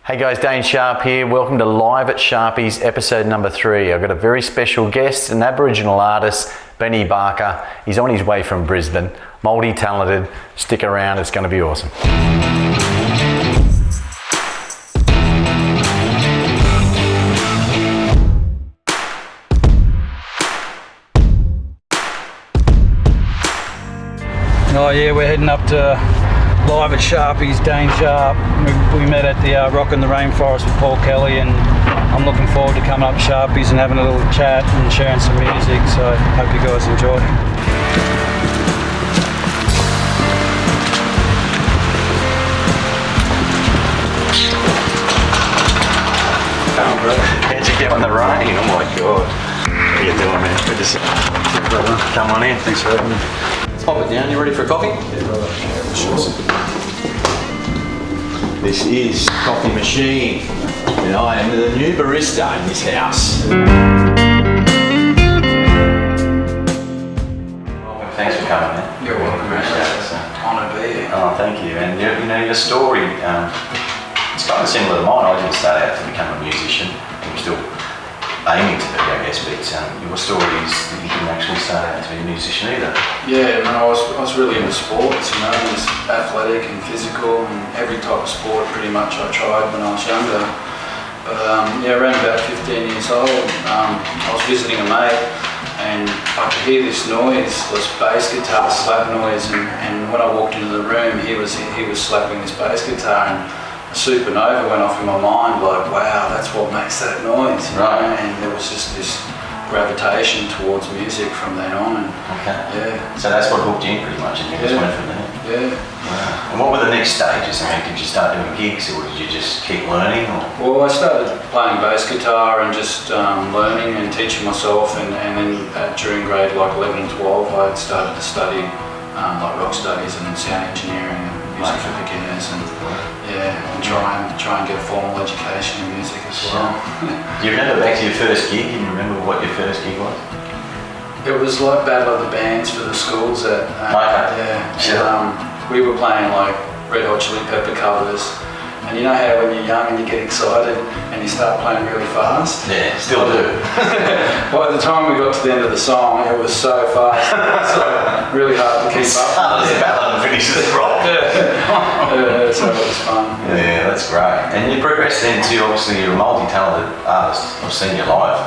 Hey guys, Dane Sharp here. Welcome to Live at Sharpys, episode number 3. I've got a very special guest, an Aboriginal artist, Benny Barker. He's on his way from Brisbane, multi-talented. Stick around, it's going to be awesome. Oh yeah, we're heading up to Live at Sharpys, Dane Sharp. We met at the Rock in the Rainforest with Paul Kelly, and I'm looking forward to coming up to Sharpys and having a little chat and sharing some music, so hope you guys enjoy. How'd you get on the rain? Oh my god. How you doing, man? Good to see you. Come on in. Thanks for having me. Let's pop it down. You ready for a coffee? Yeah, brother. Sure. This is Coffee Machine, and I am the new barista in this house. Well, thanks for coming, man. You're welcome. Appreciate it. Honour to be here. Oh, thank you. And you know, your story, it's kind of similar to mine. I didn't start out to become a musician. I'm still aiming to be, I guess, but your story is that you didn't actually start out to be a musician either. Yeah, man, I was really into sports, you know, just athletic and physical, and every type of sport pretty much I tried when I was younger. But yeah, around about 15 years old, I was visiting a mate, and I could hear this noise, this bass guitar slap noise, and when I walked into the room, he was slapping this bass guitar, and a supernova went off in my mind, like, wow, that's what makes that noise, you know? And there was just this gravitation towards music from then on. And yeah. So that's what hooked you in pretty much, and you just went from there. Yeah. Wow. And what were the next stages? I mean, did you start doing gigs, or did you just keep learning? Or? Well, I started playing bass guitar and just learning and teaching myself, and then during grade like 11 and 12, I started to study like rock studies and sound engineering and music for beginners, and and try and get a formal education in music as well. Do you remember back to your first gig? Can you remember what your first gig was? It was like Battle of the Bands for the schools at we were playing like Red Hot Chili Pepper covers, and you know how when you're young and you get excited and you start playing really fast? Yeah, still do. By the time we got to the end of the song, it was so fast, so really hard to keep up. Start as a ballad and finish as a rock. So it was fun. Yeah, that's great. And you progressed into, obviously, you're a multi-talented artist. I've seen you live,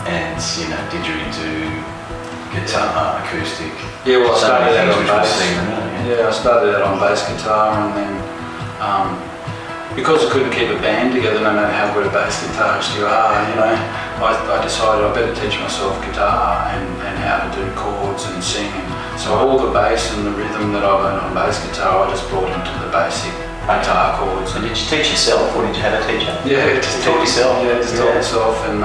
and you know, didgeridoo, guitar, acoustic. Yeah, well, I started out on bass. Yeah, I started out on bass guitar, and then because I couldn't keep a band together, no matter how good a bass guitarist you are, you know, I decided I better teach myself guitar and how to do chords and sing. So all the bass and the rhythm that I learned on bass guitar, I just brought into the basic guitar chords. And did you teach yourself, or did you have a teacher? Yeah, just taught yourself. Yeah, just taught myself, and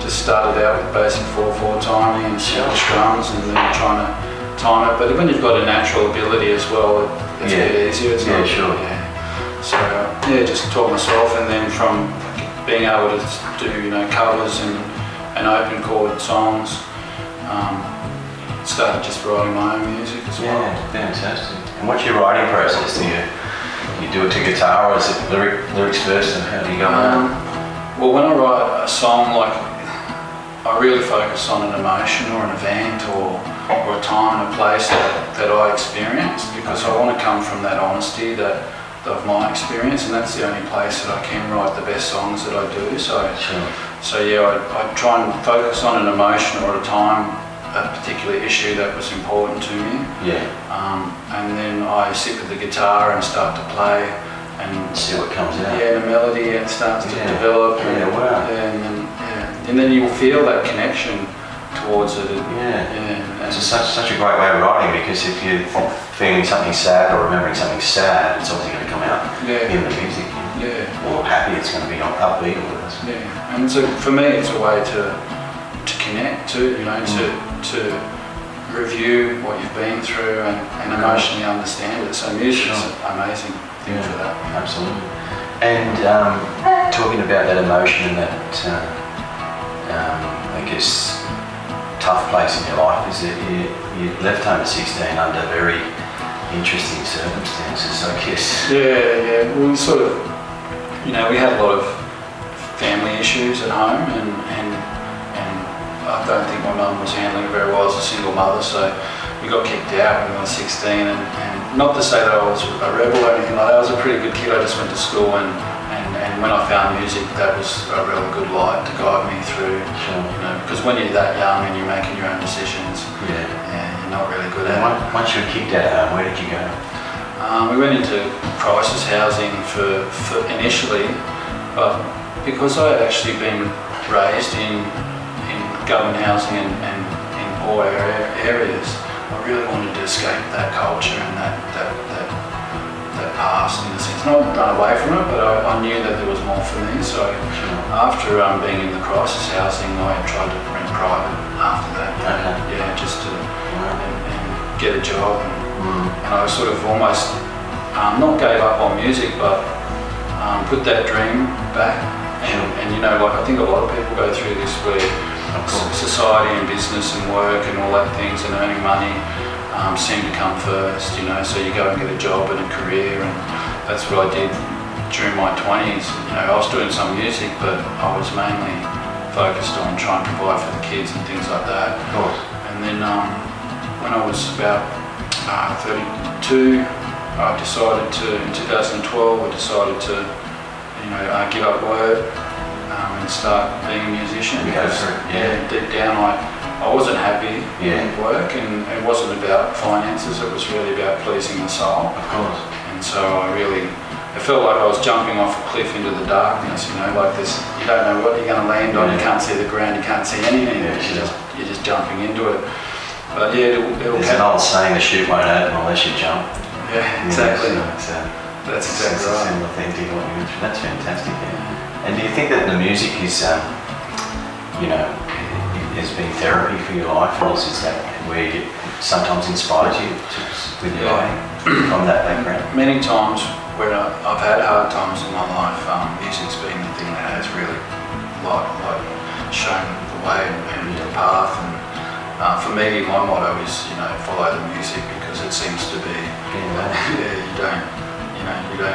just started out with basic 4/4 timing and simple strums, and then trying to time it. But when you've got a natural ability as well, it's a bit easier. It's not, sure. Yeah. So just taught myself, and then from being able to do, you know, covers and open chord songs, started just writing my own music as well. Yeah, fantastic. And what's your writing process? Do you do it to guitar, or is it lyrics first, and how do you go around? Well, when I write a song, like, I really focus on an emotion or an event or a time and a place that I experienced, because I want to come from that honesty of my experience, and that's the only place that I can write the best songs that I do. So yeah, I try and focus on an emotion or a time, a particular issue that was important to me. Yeah. And then I sit with the guitar and start to play and see what comes out. Yeah, the melody, it starts to develop. Yeah, wow. And then you'll feel that connection towards it. It's such a great way of writing, because if you're feeling something sad or remembering something sad, it's obviously going to come out in the music. Or happy, it's going to be upbeat or whatever. Yeah, and so for me, it's a way to connect to, you know, to review what you've been through and emotionally understand it. So music's an amazing thing for that. Absolutely. And talking about that emotion and that, I guess, tough place in your life, is that you left home at 16 under very interesting circumstances, I guess. Yeah. Well, sort of you know, we had a lot of family issues at home, and I don't think my mum was handling it very well as a single mother, so we got kicked out when I was 16, and not to say that I was a rebel or anything like that. I was a pretty good kid. I just went to school, and when I found music, that was a real good light to guide me through. Sure. You know, because when you're that young and you're making your own decisions, yeah, you're not really good at it. Once you were kicked out of home, where did you go? We went into crisis housing for initially, but because I had actually been raised in government housing and in poor areas, I really wanted to escape that culture and that past, in a sense. Not run away from it, but I knew that there was more for me. So after being in the crisis housing, I tried to rent private after that. Okay. Yeah, just to and get a job, and I sort of almost not gave up on music, but put that dream back. And you know, like I think a lot of people go through this where society and business and work and all that things and earning money seem to come first, you know, so you go and get a job and a career, and that's what I did during my 20s. You know, I was doing some music, but I was mainly focused on trying to provide for the kids and things like that. Of course. And then when I was about 32, I decided to, in 2012, I decided to, you know, give up work and start being a musician. Because deep down I wasn't happy in work, and it wasn't about finances, it was really about pleasing the soul. Of course. And so I felt like I was jumping off a cliff into the darkness, you know, like this, you don't know what you're going to land on, you can't see the ground, you can't see anything, you're just jumping into it. But yeah, there's an old saying, the chute won't open unless you jump. Yeah, exactly. That's exactly right. A similar thing to what you mentioned. That's fantastic. Yeah. And do you think that the music is, you know, has been therapy for your life, or is that where it sometimes inspires you with your writing from that background? Many times when I've had hard times in my life, music's been the thing that has really like shown the way and the path. And for me, my motto is, you know, follow the music, because it seems to be, you don't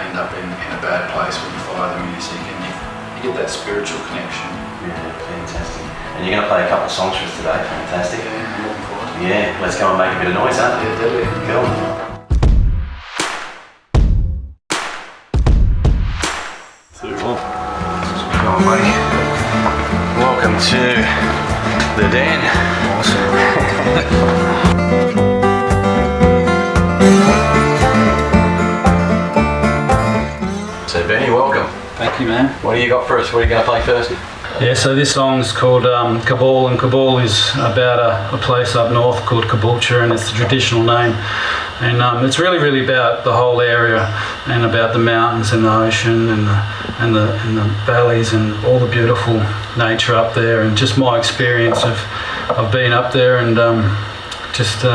end up in a bad place when you follow the music, and you get that spiritual connection. Yeah, fantastic. And you're going to play a couple of songs for us today. Fantastic. Yeah, I'm looking forward to it. Yeah, let's go and make a bit of noise, huh? Yeah, definitely. Cool. Come on, buddy. Welcome to the den. So Benny, welcome. Thank you, man. What do you got for us? What are you going to play first? Yeah, so this song's called Kabal, and Kabal is about a place up north called Caboolture, and it's the traditional name. And it's really about the whole area, and about the mountains and the ocean and the valleys and all the beautiful nature up there, and just my experience of being up there, and just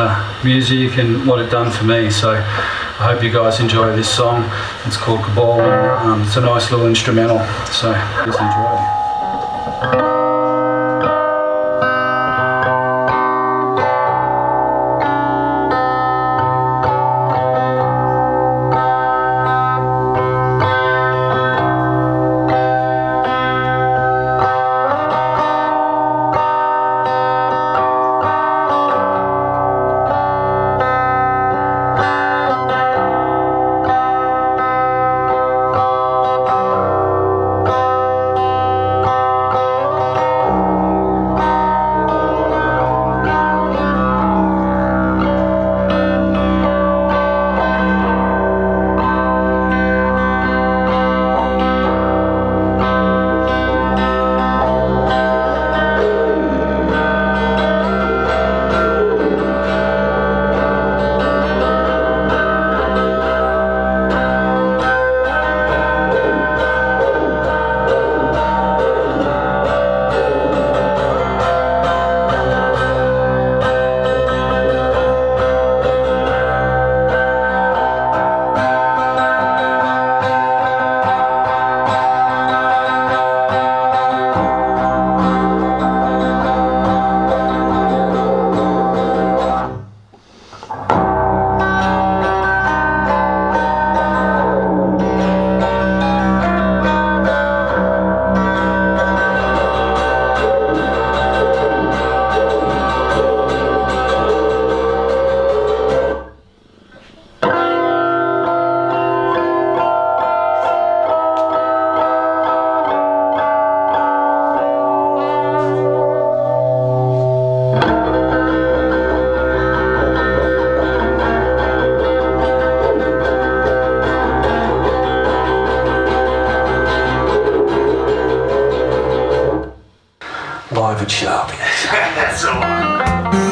music and what it done for me. So I hope you guys enjoy this song. It's called Kabal, and it's a nice little instrumental, so please enjoy. live at Sharpys. That's the one.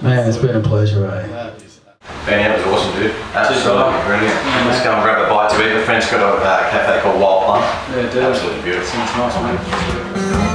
Man, it's been a pleasure, eh? Benny, that was awesome, dude. Absolutely brilliant. Let's go and grab a bite to eat. My friend's got a cafe called Wild Plum. Yeah, dude. Absolutely beautiful. Sounds nice, mate.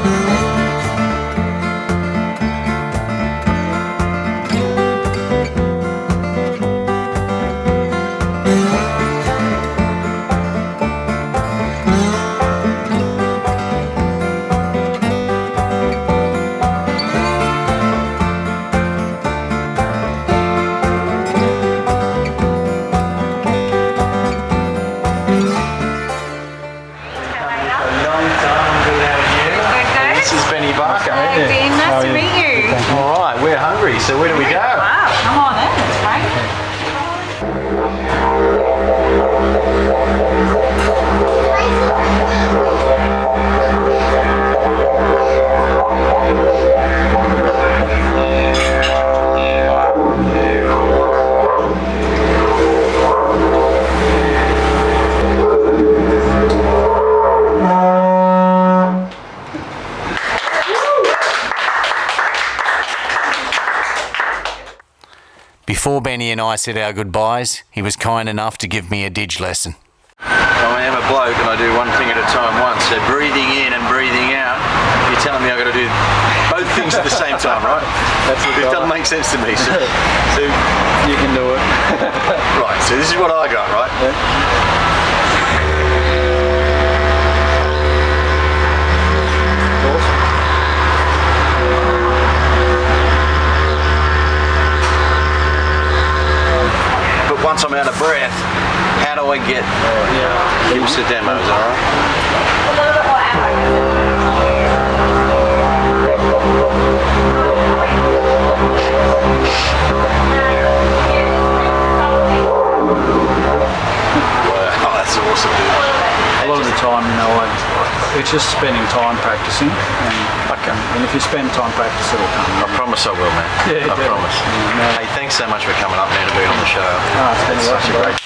Benny and I said our goodbyes, he was kind enough to give me a dig lesson. I am a bloke and I do one thing at a time once, so breathing in and breathing out, you're telling me I've got to do both things at the same time, right? It doesn't make sense to me. So You can do it. right, so this is what I got, right? But once I'm out of breath, how do I get used to demos, alright? Wow, that's awesome, dude. A lot of the time, you know, it's just spending time practicing, and if you spend time practicing, it'll come. I promise I will, man. Yeah, I promise. Yeah, no. Hey, thanks so much for coming up, man, and being on the show. It's been It's such a awesome, great